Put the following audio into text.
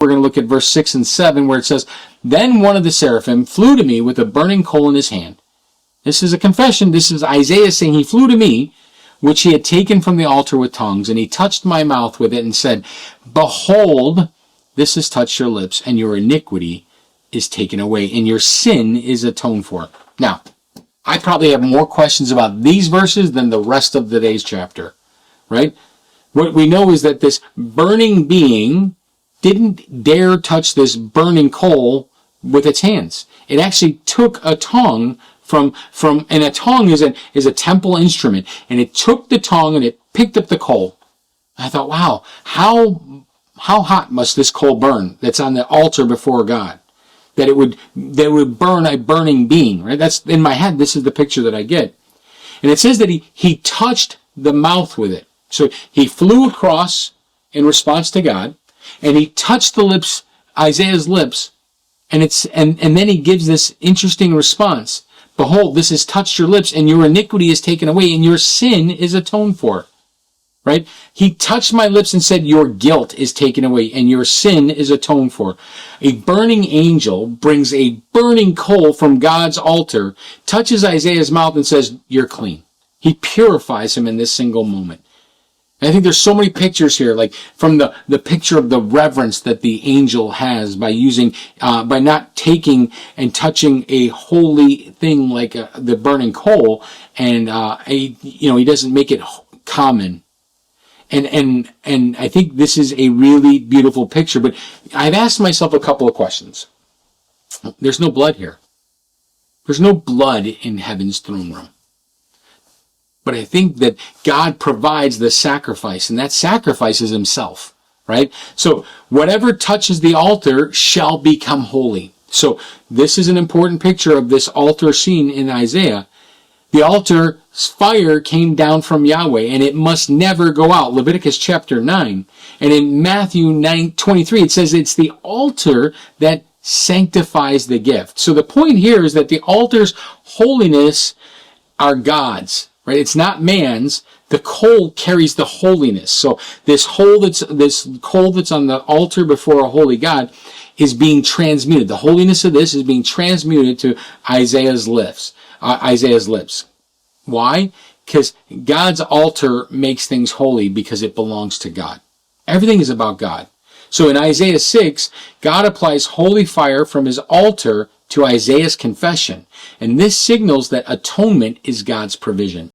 we're going to look at verse 6 and 7 where it says, "Then one of the seraphim flew to me with a burning coal in his hand." This is a confession. This is Isaiah saying, "He flew to me, which he had taken from the altar with tongues, and he touched my mouth with it and said, Behold, this has touched your lips, and your iniquity is taken away, and your sin is atoned for." Now, I probably have more questions about these verses than the rest of today's chapter, right? What we know is that this burning being didn't dare touch this burning coal with its hands. It actually took a tongue and a tongue is a temple instrument, and it took the tongue and it picked up the coal. I thought, wow, how hot must this coal burn that's on the altar before God? That it would burn a burning being, right? That's in my head. This is the picture that I get. And it says that he touched the mouth with it. So he flew across in response to God, and he touched the lips, Isaiah's lips, and then he gives this interesting response. "Behold, this has touched your lips, and your iniquity is taken away, and your sin is atoned for." Right? He touched my lips and said, "Your guilt is taken away, and your sin is atoned for." A burning angel brings a burning coal from God's altar, touches Isaiah's mouth, and says, "You're clean." He purifies him in this single moment. And I think there's so many pictures here, like from the picture of the reverence that the angel has by using, by not taking and touching a holy thing like the burning coal, and he doesn't make it common. And I think this is a really beautiful picture. But I've asked myself a couple of questions. There's no blood here. There's no blood in heaven's throne room. But I think that God provides the sacrifice, and that sacrifice is himself, right? So whatever touches the altar shall become holy. So this is an important picture of this altar scene in Isaiah. The altar's fire came down from Yahweh, and it must never go out. Leviticus chapter 9. And in Matthew 9:23, it says it's the altar that sanctifies the gift. So the point here is that the altar's holiness are God's. Right? It's not man's. The coal carries the holiness. So this coal that's on the altar before a holy God is being transmuted. The holiness of this is being transmuted to Isaiah's lips. Why? Because God's altar makes things holy because it belongs to God. Everything is about God. So in Isaiah 6, God applies holy fire from his altar to Isaiah's confession. And this signals that atonement is God's provision.